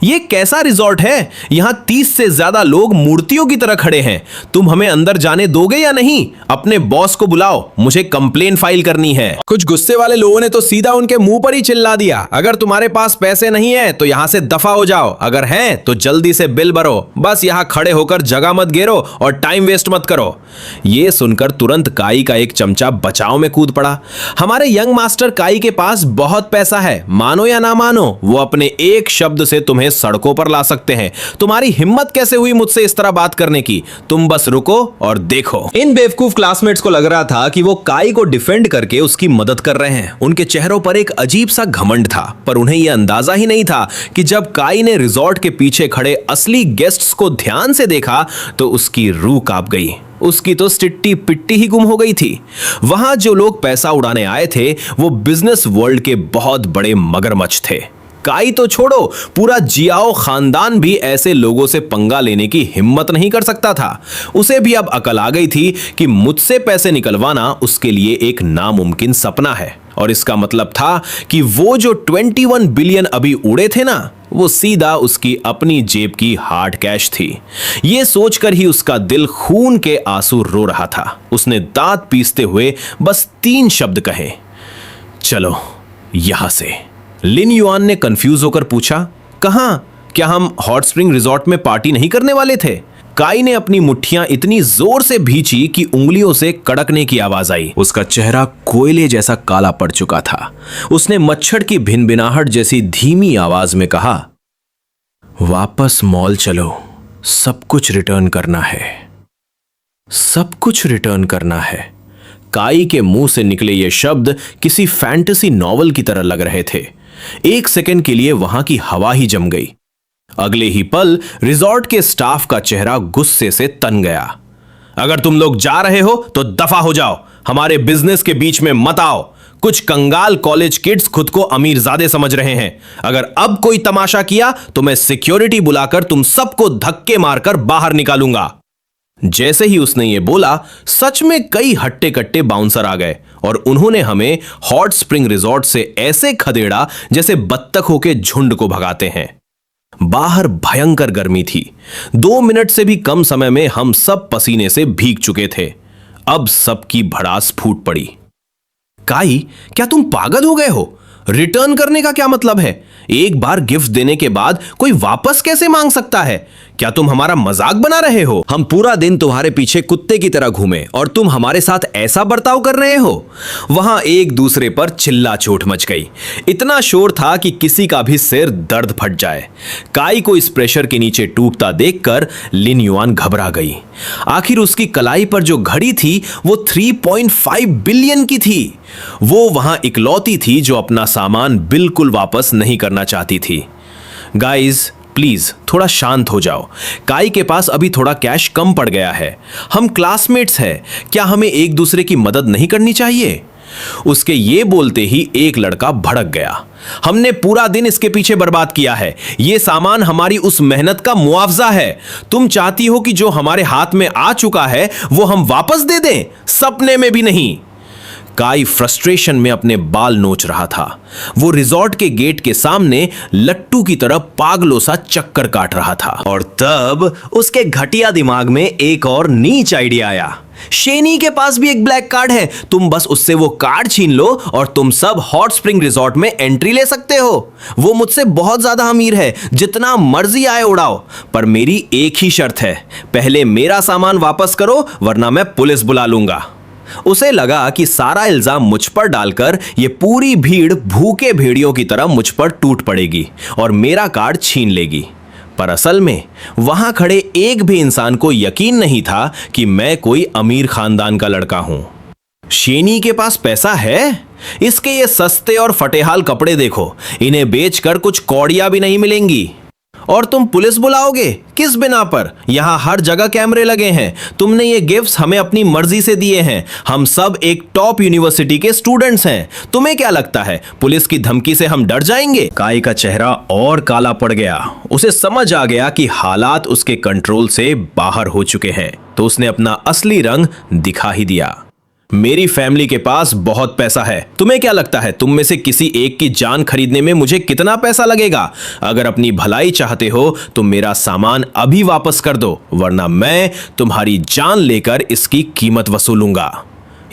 ये कैसा रिजॉर्ट है? यहां 30 से ज्यादा लोग मूर्तियों की तरह खड़े हैं। तुम हमें अंदर जाने दोगे या नहीं? अपने बॉस को बुलाओ, मुझे कंप्लेन फाइल करनी है। कुछ गुस्से वाले लोगों ने तो सीधा उनके मुंह पर ही चिल्ला दिया, अगर तुम्हारे पास पैसे नहीं है तो यहां से दफा हो जाओ, अगर हैं तो जल्दी से बिल भरो। बस यहां खड़े होकर जगह मत घेरो और टाइम वेस्ट मत करो। यह सुनकर तुरंत काई का एक चमचा बचाव में कूद पड़ा। हमारे यंग मास्टर काई के पास बहुत पैसा है, मानो या ना मानो, वो अपने एक शब्द से तुम्हें सड़कों पर ला सकते हैं। तुम्हारी हिम्मत कैसे हुई मुझसे इस तरह बात करने की? तुम बस रुको और देखो। इन बेवकूफ क्लासमेट्स को लग रहा था कि वो काई को डिफेंड करके उसकी मदद कर रहे हैं। उनके चेहरों पर एक अजीब सा घमंड था, पर उन्हें यह अंदाजा ही नहीं था कि जब काई ने रिजॉर्ट के पीछे खड़े असली गेस्ट्स को ध्यान से देखा तो उसकी रूह कांप गई। उसकी तो सिट्टी पिट्टी ही गुम हो गई थी। वहां जो लोग पैसा उड़ाने आए थे वो बिजनेस वर्ल्ड के बहुत बड़े मगरमच्छ थे। काई तो छोड़ो, पूरा जियाओ खानदान भी ऐसे लोगों से पंगा लेने की हिम्मत नहीं कर सकता था। उसे भी अब अकल आ गई थी कि मुझसे पैसे निकलवाना उसके लिए एक नामुमकिन सपना है। और इसका मतलब था कि वो जो 21 बिलियन अभी उड़े थे ना, वो सीधा उसकी अपनी जेब की हार्ड कैश थी। ये सोचकर ही उसका दिल खून के आंसू रो रहा था। उसने दांत पीसते हुए बस 3 शब्द कहे, चलो यहां से। लिन युआन ने कंफ्यूज होकर पूछा, कहां? क्या हम हॉट स्प्रिंग रिजॉर्ट में पार्टी नहीं करने वाले थे? काई ने अपनी मुट्ठियां इतनी जोर से भींची कि उंगलियों से कड़कने की आवाज आई। उसका चेहरा कोयले जैसा काला पड़ चुका था। उसने मच्छर की भिनभिनाहट जैसी धीमी आवाज में कहा, वापस मॉल चलो, सब कुछ रिटर्न करना है, सब कुछ रिटर्न करना है। काई के मुंह से निकले ये शब्द किसी फैंटेसी नॉवल की तरह लग रहे थे। 1 सेकंड के लिए वहां की हवा ही जम गई। अगले ही पल रिजॉर्ट के स्टाफ का चेहरा गुस्से से तन गया। अगर तुम लोग जा रहे हो तो दफा हो जाओ, हमारे बिजनेस के बीच में मत आओ। कुछ कंगाल कॉलेज किड्स खुद को अमीरजादे समझ रहे हैं। अगर अब कोई तमाशा किया तो मैं सिक्योरिटी बुलाकर तुम सबको धक्के मारकर बाहर निकालूंगा। जैसे ही उसने ये बोला, सच में कई हट्टे कट्टे बाउंसर आ गए और उन्होंने हमें हॉट स्प्रिंग रिजॉर्ट से ऐसे खदेड़ा जैसे बत्तखों के झुंड को भगाते हैं। बाहर भयंकर गर्मी थी। 2 मिनट से भी कम समय में हम सब पसीने से भीग चुके थे। अब सबकी भड़ास फूट पड़ी। काई, क्या तुम पागल हो गए हो? रिटर्न करने का क्या मतलब है? एक बार गिफ्ट देने के बाद कोई वापस कैसे मांग सकता है? क्या तुम हमारा मजाक बना रहे हो? हम पूरा दिन तुम्हारे पीछे कुत्ते की तरह घूमे और तुम हमारे साथ ऐसा बर्ताव कर रहे हो? वहां एक दूसरे पर चिल्ला चोट मच गई। इतना शोर था कि किसी का भी सिर दर्द फट जाए। काई को इस प्रेशर के नीचे टूटता देखकर लिन युआन घबरा गई। आखिर उसकी कलाई पर जो घड़ी थी वो 3.5 बिलियन की थी। वो वहां इकलौती थी जो अपना सामान बिल्कुल वापस नहीं करना चाहती थी। गाइस, प्लीज थोड़ा शांत हो जाओ। काई के पास अभी थोड़ा कैश कम पड़ गया है। हम क्लासमेट्स हैं, क्या हमें एक दूसरे की मदद नहीं करनी चाहिए? उसके ये बोलते ही एक लड़का भड़क गया। हमने पूरा दिन इसके पीछे बर्बाद किया है। ये सामान हमारी उस मेहनत का मुआवजा है। तुम चाहती हो कि जो हमारे हाथ में आ चुका है वो हम वापस दे दें? सपने में भी नहीं। काई फ्रस्ट्रेशन में अपने बाल नोच रहा था। वो रिजॉर्ट के गेट के सामने लट्टू की तरह पागलों सा चक्कर काट रहा था। और तब उसके घटिया दिमाग में एक और नीच आइडिया आया। शेनी के पास भी एक ब्लैक कार्ड है, तुम बस उससे वो कार्ड छीन लो और तुम सब हॉट स्प्रिंग रिजॉर्ट में एंट्री ले सकते हो। वो मुझसे बहुत ज्यादा अमीर है, जितना मर्जी आए उड़ाओ, पर मेरी एक ही शर्त है, पहले मेरा सामान वापस करो वरना मैं पुलिस बुला लूंगा। उसे लगा कि सारा इल्जाम मुझ पर डालकर ये पूरी भीड़ भूखे भेड़ियों की तरह मुझ पर टूट पड़ेगी और मेरा कार्ड छीन लेगी। पर असल में वहां खड़े एक भी इंसान को यकीन नहीं था कि मैं कोई अमीर खानदान का लड़का हूं। शेनी के पास पैसा है? इसके ये सस्ते और फटेहाल कपड़े देखो, इन्हें बेचकर कुछ कौड़ियां भी नहीं मिलेंगी। और तुम पुलिस बुलाओगे? किस बिना पर? यहां हर जगह कैमरे लगे हैं। तुमने ये गिफ्ट्स हमें अपनी मर्जी से दिए हैं। हम सब एक टॉप यूनिवर्सिटी के स्टूडेंट्स हैं। तुम्हें क्या लगता है पुलिस की धमकी से हम डर जाएंगे? काई का चेहरा और काला पड़ गया। उसे समझ आ गया कि हालात उसके कंट्रोल से बाहर हो चुके हैं, तो उसने अपना असली रंग दिखा ही दिया। मेरी फैमिली के पास बहुत पैसा है। तुम्हें क्या लगता है तुम में से किसी एक की जान खरीदने में मुझे कितना पैसा लगेगा? अगर अपनी भलाई चाहते हो तो मेरा सामान अभी वापस कर दो, वरना मैं तुम्हारी जान लेकर इसकी कीमत वसूलूंगा।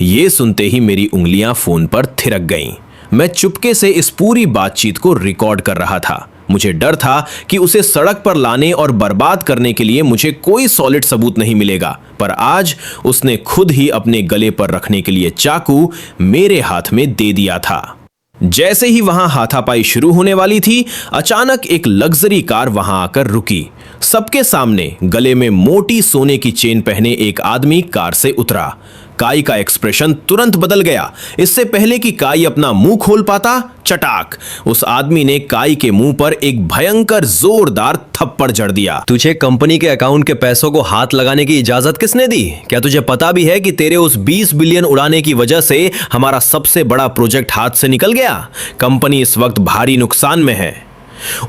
ये सुनते ही मेरी उंगलियां फोन पर थिरक गईं। मैं चुपके से इस पूरी बातचीत को रिकॉर्ड कर रहा था। मुझे डर था कि उसे सड़क पर लाने और बर्बाद करने के लिए मुझे कोई सॉलिड सबूत नहीं मिलेगा, पर आज उसने खुद ही अपने गले पर रखने के लिए चाकू मेरे हाथ में दे दिया था। जैसे ही वहां हाथापाई शुरू होने वाली थी, अचानक एक लग्जरी कार वहां आकर रुकी। सबके सामने गले में मोटी सोने की चेन पहने एक आदमी कार से उतरा। काई का एक्सप्रेशन तुरंत बदल गया। इससे पहले कि काई अपना मुंह खोल पाता, चटाक, उस आदमी ने काई के मुंह पर एक भयंकर जोरदार थप्पड़ जड़ दिया। तुझे कंपनी के अकाउंट के पैसों को हाथ लगाने की इजाजत किसने दी? क्या तुझे पता भी है कि तेरे उस 20 बिलियन उड़ाने की वजह से हमारा सबसे बड़ा प्रोजेक्ट हाथ से निकल गया? कंपनी इस वक्त भारी नुकसान में है।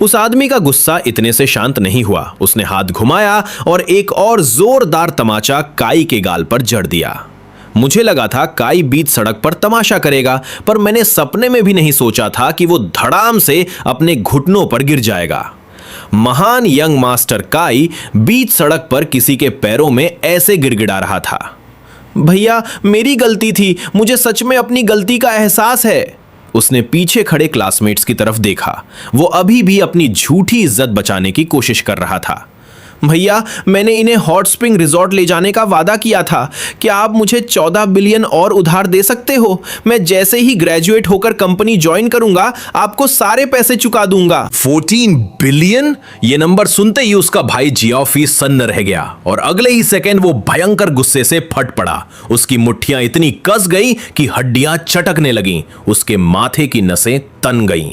उस आदमी का गुस्सा इतने से शांत नहीं हुआ। उसने हाथ घुमाया और एक और जोरदार तमाचा काई के गाल पर जड़ दिया। मुझे लगा था काई बीच सड़क पर तमाशा करेगा, पर मैंने सपने में भी नहीं सोचा था कि वो धड़ाम से अपने घुटनों पर गिर जाएगा। महान यंग मास्टर काई बीच सड़क पर किसी के पैरों में ऐसे गिड़गिड़ा रहा था। भैया, मेरी गलती थी, मुझे सच में अपनी गलती का एहसास है। उसने पीछे खड़े क्लासमेट्स की तरफ देखा। वो अभी भी अपनी झूठी इज्जत बचाने की कोशिश कर रहा था। भैया, मैंने इन्हें हॉट स्प्रिंग रिजॉर्ट ले जाने का वादा किया था। क्या आप मुझे 14 बिलियन और उधार दे सकते हो? मैं जैसे ही ग्रेजुएट होकर कंपनी ज्वाइन करूंगा, आपको सारे पैसे चुका दूंगा। 14 बिलियन? ये नंबर सुनते ही उसका भाई जियाओफी सन्न रह गया और अगले ही सेकंड वो भयंकर गुस्से से फट पड़ा। उसकी मुट्ठियां इतनी कस गई कि हड्डियां चटकने लगीं। उसके माथे की नसें तन गईं।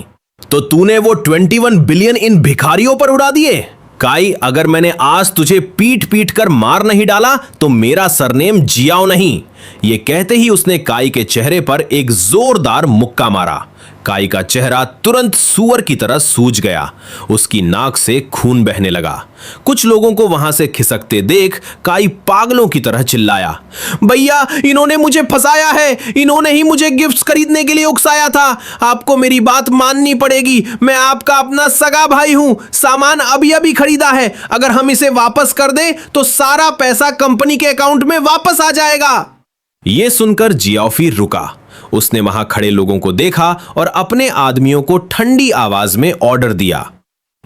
तो तूने वो 21 बिलियन इन भिखारियों पर उड़ा दिए? काई, अगर मैंने आज तुझे पीट पीट कर मार नहीं डाला तो मेरा सरनेम जियाओ नहीं। ये कहते ही उसने काई के चेहरे पर एक जोरदार मुक्का मारा। काई का चेहरा तुरंत सूअर की तरह सूज गया। उसकी नाक से खून बहने लगा। कुछ लोगों को वहां से खिसकते देख काई पागलों की तरह चिल्लाया, भैया, इन्होंने मुझे फंसाया है। इन्होंने ही मुझे गिफ्ट्स खरीदने के लिए उकसाया था। आपको मेरी बात माननी पड़ेगी। मैं आपका अपना सगा भाई हूं। सामान अभी अभी खरीदा है। अगर हम इसे वापस कर दें तो सारा पैसा कंपनी के अकाउंट में वापस आ जाएगा। यह सुनकर जियाओफी रुका। उसने वहां खड़े लोगों को देखा और अपने आदमियों को ठंडी आवाज में ऑर्डर दिया,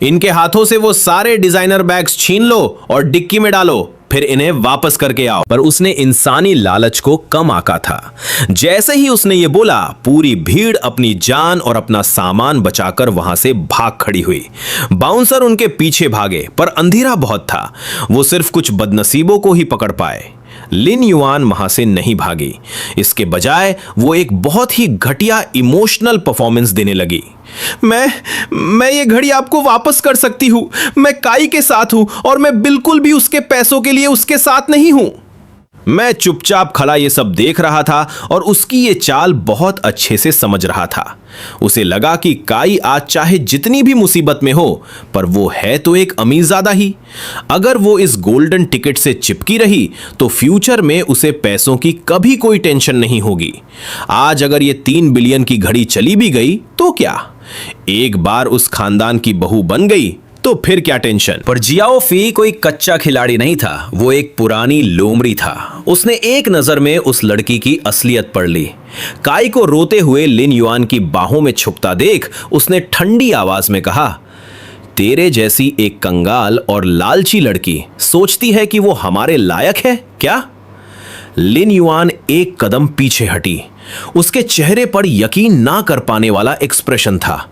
इनके हाथों से वो सारे डिजाइनर बैग्स छीन लो और डिक्की में डालो, फिर इन्हें वापस करके आओ। पर उसने इंसानी लालच को कम आंका था। जैसे ही उसने ये बोला, पूरी भीड़ अपनी जान और अपना सामान बचाकर वहां से भाग खड़ी हुई। बाउंसर उनके पीछे भागे, पर अंधेरा बहुत था, वो सिर्फ कुछ बदनसीबों को ही पकड़ पाए। लिन युआन वहां से नहीं भागी, इसके बजाय वो एक बहुत ही घटिया इमोशनल परफॉर्मेंस देने लगी। मैं ये घड़ी आपको वापस कर सकती हूं, मैं काई के साथ हूं और मैं बिल्कुल भी उसके पैसों के लिए उसके साथ नहीं हूं। मैं चुपचाप खड़ा ये सब देख रहा था और उसकी ये चाल बहुत अच्छे से समझ रहा था। उसे लगा कि काई आज चाहे जितनी भी मुसीबत में हो, पर वो है तो एक अमीरजादा ही। अगर वो इस गोल्डन टिकट से चिपकी रही तो फ्यूचर में उसे पैसों की कभी कोई टेंशन नहीं होगी। आज अगर ये 3 बिलियन की घड़ी चली भी गई तो क्या, एक बार उस खानदान की बहू बन गई तो फिर क्या टेंशन। पर जियाओ फी कोई कच्चा खिलाड़ी नहीं था, वो एक पुरानी लोमड़ी था। उसने एक नजर में उस लड़की की असलियत पढ़ ली। काई को रोते हुए लिन युआन की बाहों में छुपता देख उसने ठंडी आवाज में कहा, तेरे जैसी एक कंगाल और लालची लड़की सोचती है कि वो हमारे लायक है क्या? लिन युआन एक कदम पीछे हटी। उसके चेहरे पर यकीन ना कर पाने वाला एक्सप्रेशन था।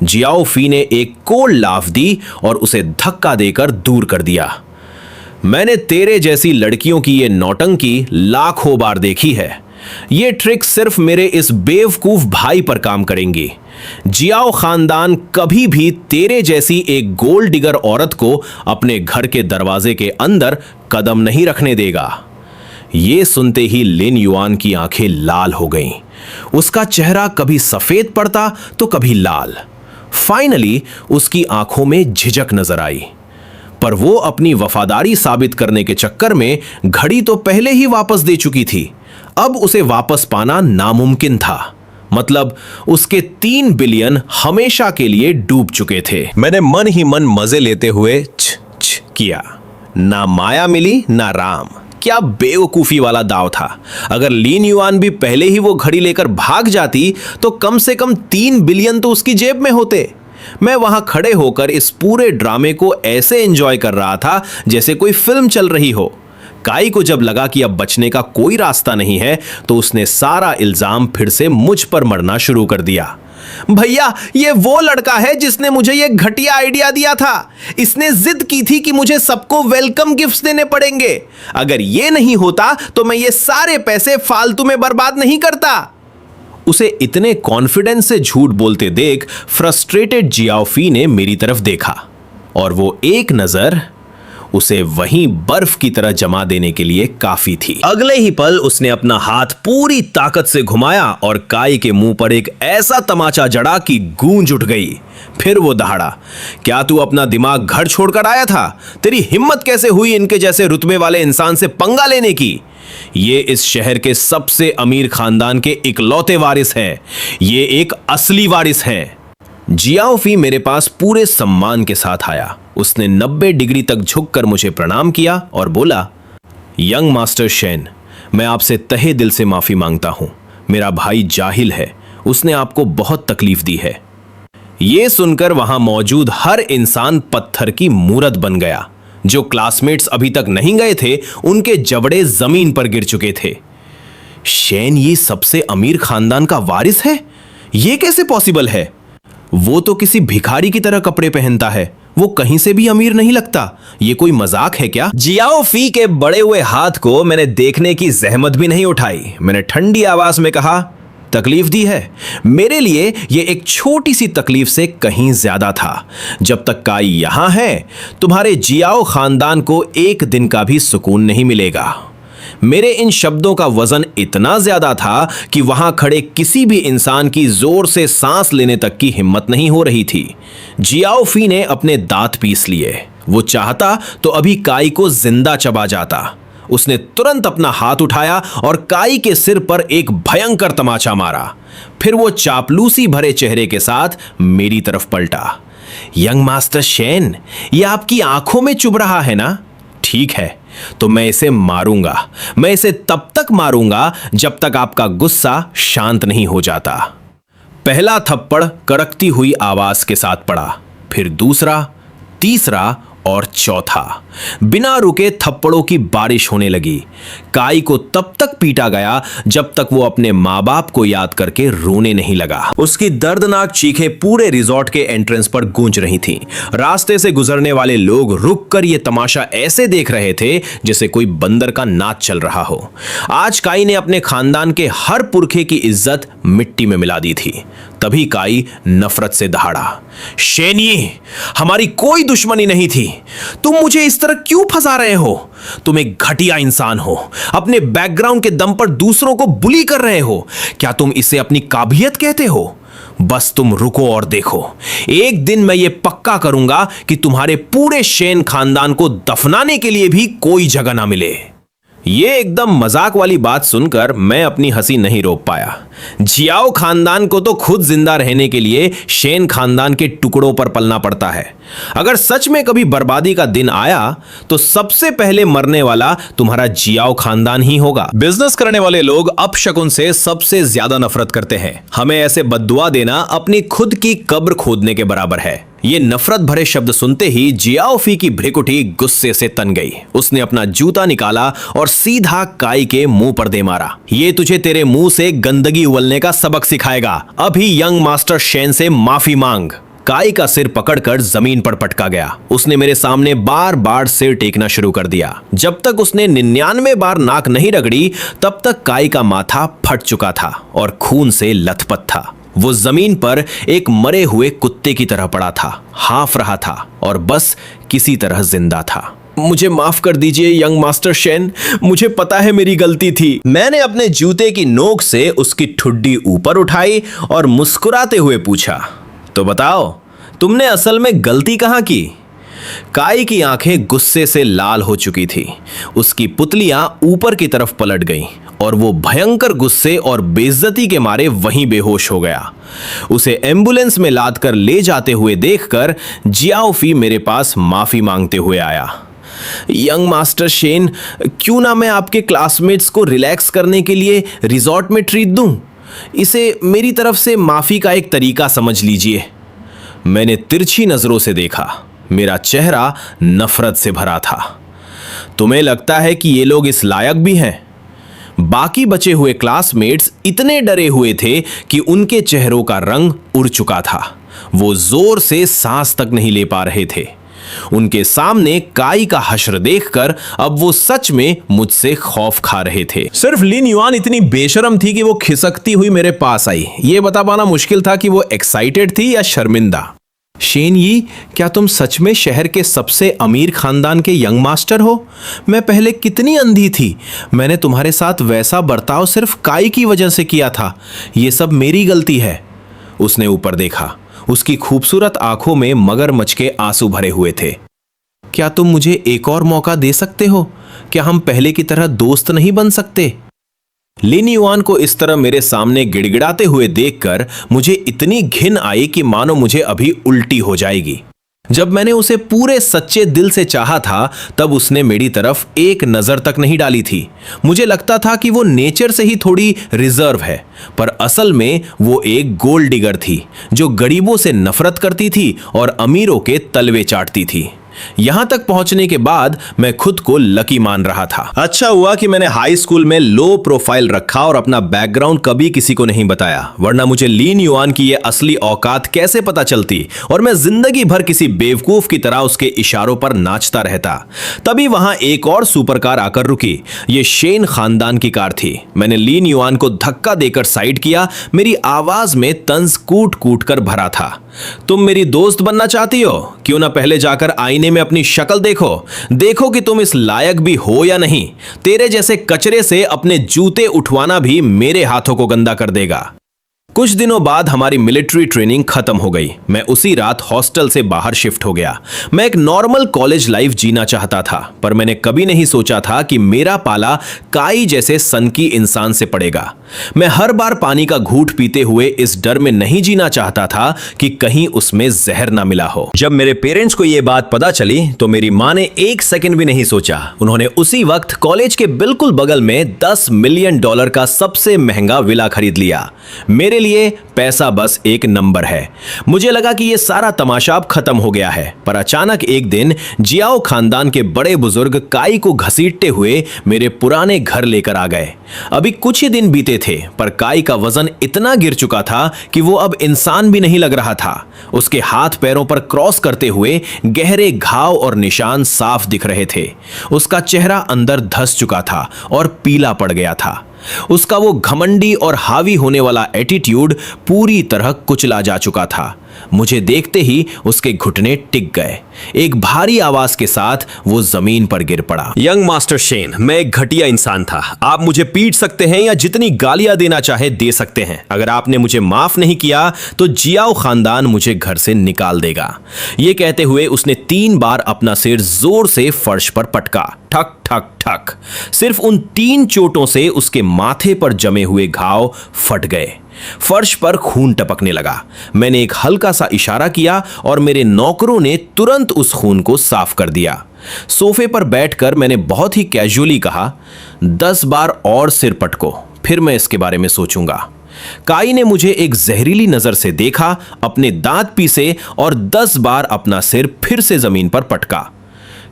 जियाओ फी ने एक कोल्ड लाफ दी और उसे धक्का देकर दूर कर दिया। मैंने तेरे जैसी लड़कियों की ये नौटंकी लाखों बार देखी है। ये ट्रिक सिर्फ मेरे इस बेवकूफ भाई पर काम करेंगी। जियाओ खानदान कभी भी तेरे जैसी एक गोल्ड डिगर औरत को अपने घर के दरवाजे के अंदर कदम नहीं रखने देगा। ये सुनते ही लिन युआन की आंखें लाल हो गईं। उसका चेहरा कभी सफेद पड़ता तो कभी लाल। फाइनली उसकी आंखों में झिझक नजर आई, पर वो अपनी वफादारी साबित करने के चक्कर में घड़ी तो पहले ही वापस दे चुकी थी। अब उसे वापस पाना नामुमकिन था। मतलब उसके 3 बिलियन हमेशा के लिए डूब चुके थे। मैंने मन ही मन मजे लेते हुए छ छ किया। ना माया मिली ना राम। क्या बेवकूफी वाला दाव था। अगर लिन युआन भी पहले ही वो घड़ी लेकर भाग जाती तो कम से कम 3 बिलियन तो उसकी जेब में होते। मैं वहां खड़े होकर इस पूरे ड्रामे को ऐसे एंजॉय कर रहा था जैसे कोई फिल्म चल रही हो। काई को जब लगा कि अब बचने का कोई रास्ता नहीं है तो उसने सारा इल्जाम फिर से मुझ पर मढ़ना शुरू कर दिया। भैया, ये वो लड़का है जिसने मुझे ये घटिया आइडिया दिया था। इसने जिद की थी कि मुझे सबको वेलकम गिफ्ट्स देने पड़ेंगे। अगर ये नहीं होता तो मैं ये सारे पैसे फालतू में बर्बाद नहीं करता। उसे इतने कॉन्फिडेंस से झूठ बोलते देख फ्रस्ट्रेटेड जियाओ फी ने मेरी तरफ देखा और वो एक नजर उसे वहीं बर्फ की तरह जमा देने के लिए काफी थी। अगले ही पल उसने अपना हाथ पूरी ताकत से घुमाया और काई के मुंह पर एक ऐसा तमाचा जड़ा कि गूंज उठ गई। फिर वो दहाड़ा, क्या तू अपना दिमाग घर छोड़कर आया था? तेरी हिम्मत कैसे हुई इनके जैसे रुतबे वाले इंसान से पंगा लेने की? ये इस शहर के सबसे अमीर खानदान के इकलौते वारिस हैं। ये एक असली वारिस हैं। जियाओ फी मेरे पास पूरे सम्मान के साथ आया। उसने 90 डिग्री तक झुककर मुझे प्रणाम किया और बोला, यंग मास्टर शेन, मैं आपसे तहे दिल से माफी मांगता हूं। मेरा भाई जाहिल है, उसने आपको बहुत तकलीफ दी है। यह सुनकर वहां मौजूद हर इंसान पत्थर की मूरत बन गया। जो क्लासमेट्स अभी तक नहीं गए थे उनके जबड़े जमीन पर गिर चुके थे। शेन ये सबसे अमीर खानदान का वारिस है? यह कैसे पॉसिबल है? वो तो किसी भिखारी की तरह कपड़े पहनता है, वो कहीं से भी अमीर नहीं लगता। ये कोई मजाक है क्या? जियाओ फी के बड़े हुए हाथ को मैंने देखने की जहमत भी नहीं उठाई। मैंने ठंडी आवाज में कहा, तकलीफ दी है? मेरे लिए ये एक छोटी सी तकलीफ से कहीं ज्यादा था। जब तक काई यहां है तुम्हारे जियाओ खानदान को एक दिन का भी सुकून नहीं मिलेगा। मेरे इन शब्दों का वजन इतना ज्यादा था कि वहां खड़े किसी भी इंसान की जोर से सांस लेने तक की हिम्मत नहीं हो रही थी। जियाओ फी ने अपने दांत पीस लिए। वो चाहता तो अभी काई को जिंदा चबा जाता। उसने तुरंत अपना हाथ उठाया और काई के सिर पर एक भयंकर तमाचा मारा। फिर वो चापलूसी भरे चेहरे के साथ मेरी तरफ पलटा। यंग मास्टर शेन, ये आपकी आंखों में चुभ रहा है ना? ठीक है, तो मैं इसे मारूंगा। मैं इसे तब तक मारूंगा जब तक आपका गुस्सा शांत नहीं हो जाता। पहला थप्पड़ कड़कती हुई आवाज के साथ पड़ा। फिर दूसरा, तीसरा और चौथा। बिना रुके थप्पड़ों की बारिश होने लगी। काई को तब तक पीटा गया जब तक वो अपने माँ बाप को याद करके रोने नहीं लगा। उसकी दर्दनाक चीखें पूरे रिजॉर्ट के एंट्रेंस पर गूंज रही थीं। रास्ते से गुजरने वाले लोग रुककर ये तमाशा ऐसे देख रहे थे जैसे कोई बंदर का नाच चल रहा हो। आज काई ने अपने खानदान के हर पुरखे की इज्जत मिट्टी में मिला दी थी। तभी काई नफरत से दहाड़ा, शेन यी, हमारी कोई दुश्मनी नहीं थी। तुम मुझे इस तरह क्यों फंसा रहे हो? तुम एक घटिया इंसान हो। अपने बैकग्राउंड के दम पर दूसरों को बुली कर रहे हो। क्या तुम इसे अपनी काबिलियत कहते हो? बस तुम रुको और देखो। एक दिन मैं ये पक्का करूंगा कि तुम्हारे पूरे शेन खानदान को दफनाने के लिए भी कोई जगह ना मिले। ये एकदम मजाक वाली बात सुनकर मैं अपनी हंसी नहीं रोक पाया। जियाओ खानदान को तो खुद जिंदा रहने के लिए शेन खानदान के टुकड़ों पर पलना पड़ता है। अगर सच में कभी बर्बादी का दिन आया तो सबसे पहले मरने वाला तुम्हारा जियाओ खानदान ही होगा। बिजनेस करने वाले लोग अपशकुन से सबसे ज्यादा नफरत करते हैं। हमें ऐसे बद्दुआ देना अपनी खुद की कब्र खोदने के बराबर है। ये नफरत भरे शब्द सुनते ही जियाओफी की भ्रिकुटी गुस्से से तन गई। उसने अपना जूता निकाला और सीधा काई के मुंह पर दे मारा। ये तुझे तेरे मुंह से गंदगी उगलने का सबक सिखाएगा। अभी यंग मास्टर शेन से माफी मांग। काई का सिर पकड़कर जमीन पर पटका गया। उसने मेरे सामने बार बार सिर टेकना शुरू कर दिया। जब तक उसने 99 बार नाक नहीं रगड़ी तब तक काई का माथा फट चुका था और खून से लथपथ था। वो जमीन पर एक मरे हुए कुत्ते की तरह पड़ा था, हाफ रहा था और बस किसी तरह जिंदा था। मुझे माफ कर दीजिए यंग मास्टर शेन, मुझे पता है मेरी गलती थी। मैंने अपने जूते की नोक से उसकी ठुड्डी ऊपर उठाई और मुस्कुराते हुए पूछा, तो बताओ तुमने असल में गलती कहां की? काई की आंखें गुस्से से लाल हो चुकी थी। उसकी पुतलियां ऊपर की तरफ पलट गईं और वो भयंकर गुस्से और बेइज्जती के मारे वहीं बेहोश हो गया। उसे एम्बुलेंस में लादकर ले जाते हुए देखकर जियाओफी मेरे पास माफी मांगते हुए आया। यंग मास्टर शेन, क्यों ना मैं आपके क्लासमेट्स को रिलैक्स करने के लिए रिजॉर्ट में ट्रीट दूं? इसे मेरी तरफ से माफी का एक तरीका समझ लीजिए। मैंने तिरछी नजरों से देखा। मेरा चेहरा नफरत से भरा था। तुम्हें लगता है कि ये लोग इस लायक भी हैं? बाकी बचे हुए क्लासमेट्स इतने डरे हुए थे कि उनके चेहरों का रंग उड़ चुका था। वो जोर से सांस तक नहीं ले पा रहे थे। उनके सामने काई का हश्र देखकर अब वो सच में मुझसे खौफ खा रहे थे। सिर्फ लिन युआन इतनी बेशरम थी कि वो खिसकती हुई मेरे पास आई। ये बता पाना मुश्किल था कि वो एक्साइटेड थी या शर्मिंदा। शेन यी, क्या तुम सच में शहर के सबसे अमीर खानदान के यंग मास्टर हो? मैं पहले कितनी अंधी थी। मैंने तुम्हारे साथ वैसा बर्ताव सिर्फ काई की वजह से किया था। ये सब मेरी गलती है। उसने ऊपर देखा। उसकी खूबसूरत आंखों में मगरमच्छ के आंसू भरे हुए थे। क्या तुम मुझे एक और मौका दे सकते हो? क्या हम पहले की तरह दोस्त नहीं बन सकते? लिन युआन को इस तरह मेरे सामने गिड़गिड़ाते हुए देखकर मुझे इतनी घिन आई कि मानो मुझे अभी उल्टी हो जाएगी। जब मैंने उसे पूरे सच्चे दिल से चाहा था तब उसने मेरी तरफ एक नजर तक नहीं डाली थी। मुझे लगता था कि वो नेचर से ही थोड़ी रिजर्व है, पर असल में वो एक गोल्ड डिगर थी जो गरीबों से नफरत करती थी और अमीरों के तलवे चाटती थी। यहां तक पहुंचने के बाद मैं खुद को लकी मान रहा था। अच्छा हुआ कि मैंने हाई स्कूल में लो प्रोफाइल रखा और अपना बैकग्राउंड कभी किसी को नहीं बताया, वरना मुझे लिन युआन की ये असली औकात कैसे पता चलती और मैं जिंदगी भर किसी बेवकूफ की तरह उसके इशारों पर नाचता रहता। तभी वहां एक और सुपर कार आकर रुकी। ये शेन खानदान की कार थी। मैंने लिन युआन को धक्का देकर साइड किया। मेरी आवाज में तंज कूट कूट कर भरा था। तुम मेरी दोस्त बनना चाहती हो? क्यों ना पहले जाकर आईने में अपनी शक्ल देखो कि तुम इस लायक भी हो या नहीं। तेरे जैसे कचरे से अपने जूते उठवाना भी मेरे हाथों को गंदा कर देगा। कुछ दिनों बाद हमारी मिलिट्री ट्रेनिंग खत्म हो गई। मैं उसी रात हॉस्टल से बाहर शिफ्ट हो गया। मैं एक नॉर्मल कॉलेज लाइफ जीना चाहता था, पर मैंने कभी नहीं सोचा था कि मेरा पाला काई जैसे सनकी इंसान से पड़ेगा। मैं हर बार पानी का घूंट पीते हुए इस डर में नहीं जीना चाहता था कि कहीं उसमें जहर ना मिला हो। जब मेरे पेरेंट्स को यह बात पता चली तो मेरी माँ ने एक सेकंड भी नहीं सोचा। उन्होंने उसी वक्त कॉलेज के बिल्कुल बगल में $10 मिलियन का सबसे महंगा विला खरीद लिया। मेरे लिए पैसा बस एक नंबर है। मुझे लगा कि यह सारा तमाशा अब खत्म हो गया है, पर अचानक एक दिन जियाओ खानदान के बड़े बुजुर्ग काई को घसीटते हुए मेरे पुराने घर लेकर आ गए। अभी कुछ ही दिन बीते थे, पर काई का वजन इतना गिर चुका था कि वो अब इंसान भी नहीं लग रहा था। उसके हाथ पैरों पर क्रॉस करते हुए गहरे घाव और निशान साफ दिख रहे थे। उसका चेहरा अंदर धंस चुका था और पीला पड़ गया था। उसका वो घमंडी और हावी होने वाला एटीट्यूड पूरी तरह कुचला जा चुका था। मुझे देखते ही उसके घुटने टिक गए। एक भारी आवाज के साथ वो जमीन पर गिर पड़ा। यंग मास्टर शेन, मैं एक घटिया इंसान था। आप मुझे पीट सकते हैं या जितनी गालियां देना चाहे दे सकते हैं। अगर आपने मुझे माफ नहीं किया तो जियाओ खानदान मुझे घर से निकाल देगा। ये कहते हुए उसने 3 बार अपना सिर जोर से फर्श पर पटका। ठक ठक ठक। सिर्फ उन 3 चोटों से उसके माथे पर जमे हुए घाव फट गए। फर्श पर खून टपकने लगा। मैंने एक हल्का सा इशारा किया और मेरे नौकरों ने तुरंत उस खून को साफ कर दिया। सोफे पर बैठकर मैंने बहुत ही कैजुअली कहा, 10 बार और सिर पटको, फिर मैं इसके बारे में सोचूंगा। काई ने मुझे एक जहरीली नजर से देखा, अपने दांत पीसे और 10 बार अपना सिर फिर से जमीन पर पटका।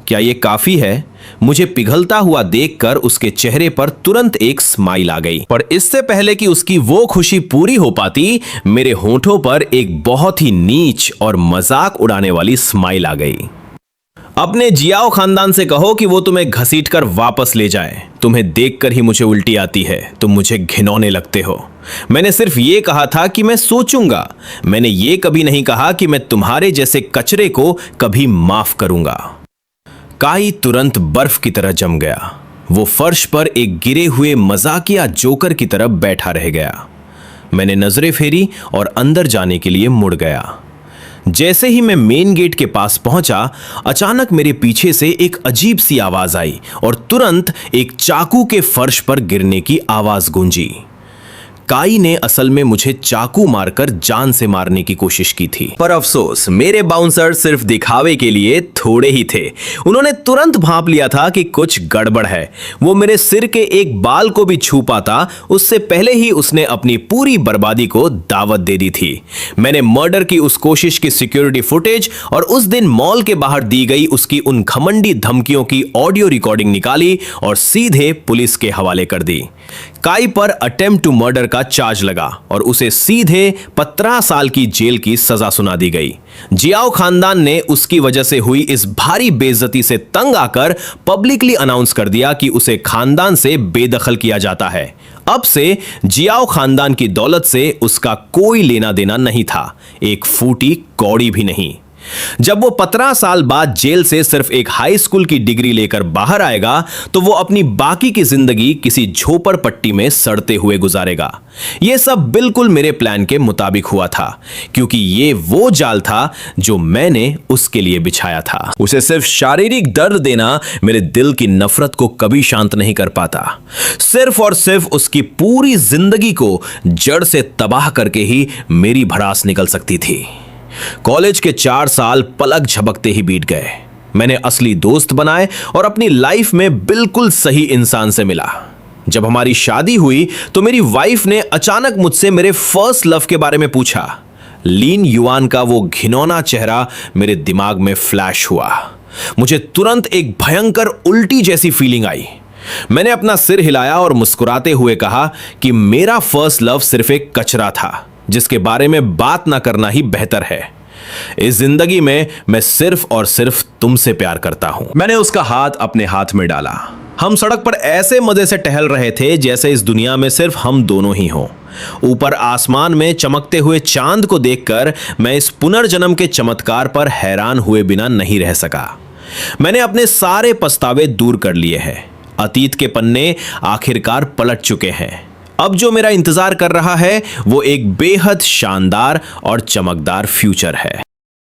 क्या यह काफी है? मुझे पिघलता हुआ देखकर उसके चेहरे पर तुरंत एक स्माइल आ गई, पर इससे पहले कि उसकी वो खुशी पूरी हो पाती, मेरे होंठों पर एक बहुत ही नीच और मजाक उड़ाने वाली स्माइल आ गई। अपने जियाओ खानदान से कहो कि वो तुम्हें घसीटकर वापस ले जाए। तुम्हें देखकर ही मुझे उल्टी आती है, तुम मुझे घिनौने लगते हो। मैंने सिर्फ ये कहा था कि मैं सोचूंगा। मैंने ये कभी नहीं कहा कि मैं तुम्हारे जैसे कचरे को कभी माफ करूंगा। काई तुरंत बर्फ की तरह जम गया। वो फर्श पर एक गिरे हुए मजाकिया जोकर की तरह बैठा रह गया। मैंने नजरें फेरी और अंदर जाने के लिए मुड़ गया। जैसे ही मैं मेन गेट के पास पहुंचा, अचानक मेरे पीछे से एक अजीब सी आवाज आई और तुरंत एक चाकू के फर्श पर गिरने की आवाज गूंजी। काई ने असल में मुझे चाकू मारकर जान से मारने की कोशिश की थी, पर अफसोस मेरे बाउंसर सिर्फ दिखावे के लिए थोड़े ही थे। उन्होंने तुरंत भांप लिया था कि कुछ गड़बड़ है। वो मेरे सिर के एक बाल को भी छू पाता उससे पहले ही उसने अपनी पूरी बर्बादी को दावत दे दी थी। मैंने मर्डर की उस कोशिश की सिक्योरिटी फुटेज और उस दिन मॉल के बाहर दी गई उसकी उन घमंडी धमकियों की ऑडियो रिकॉर्डिंग निकाली और सीधे पुलिस के हवाले कर दी। काई पर अटेम्प्ट टू मर्डर का चार्ज लगा और उसे सीधे 15 साल की जेल की सजा सुना दी गई। जियाओ खानदान ने उसकी वजह से हुई इस भारी बेइज्जती से तंग आकर पब्लिकली अनाउंस कर दिया कि उसे खानदान से बेदखल किया जाता है। अब से जियाओ खानदान की दौलत से उसका कोई लेना देना नहीं था, एक फूटी कौड़ी भी नहीं। जब वो 15 साल बाद जेल से सिर्फ एक हाई स्कूल की डिग्री लेकर बाहर आएगा तो वो अपनी बाकी की जिंदगी किसी झोपड़पट्टी में सड़ते हुए गुजारेगा। ये सब बिल्कुल मेरे प्लान के मुताबिक हुआ था, क्योंकि ये वो जाल था जो मैंने उसके लिए बिछाया था। उसे सिर्फ शारीरिक दर्द देना मेरे दिल की नफरत को कभी शांत नहीं कर पाता। सिर्फ और सिर्फ उसकी पूरी जिंदगी को जड़ से तबाह करके ही मेरी भड़ास निकल सकती थी। कॉलेज के 4 साल पलक झपकते ही बीत गए। मैंने असली दोस्त बनाए और अपनी लाइफ में बिल्कुल सही इंसान से मिला। जब हमारी शादी हुई तो मेरी वाइफ ने अचानक मुझसे मेरे फर्स्ट लव के बारे में पूछा। लीन युआन का वो घिनौना चेहरा मेरे दिमाग में फ्लैश हुआ। मुझे तुरंत एक भयंकर उल्टी जैसी फीलिंग आई। मैंने अपना सिर हिलाया और मुस्कुराते हुए कहा कि मेरा फर्स्ट लव सिर्फ एक कचरा था जिसके बारे में बात ना करना ही बेहतर है। इस जिंदगी में मैं सिर्फ और सिर्फ तुमसे प्यार करता हूं। मैंने उसका हाथ अपने हाथ में डाला। हम सड़क पर ऐसे मजे से टहल रहे थे जैसे इस दुनिया में सिर्फ हम दोनों ही हों। ऊपर आसमान में चमकते हुए चांद को देखकर मैं इस पुनर्जन्म के चमत्कार पर हैरान हुए बिना नहीं रह सका। मैंने अपने सारे पछतावे दूर कर लिए हैं। अतीत के पन्ने आखिरकार पलट चुके हैं। अब जो मेरा इंतजार कर रहा है वो एक बेहद शानदार और चमकदार फ्यूचर है।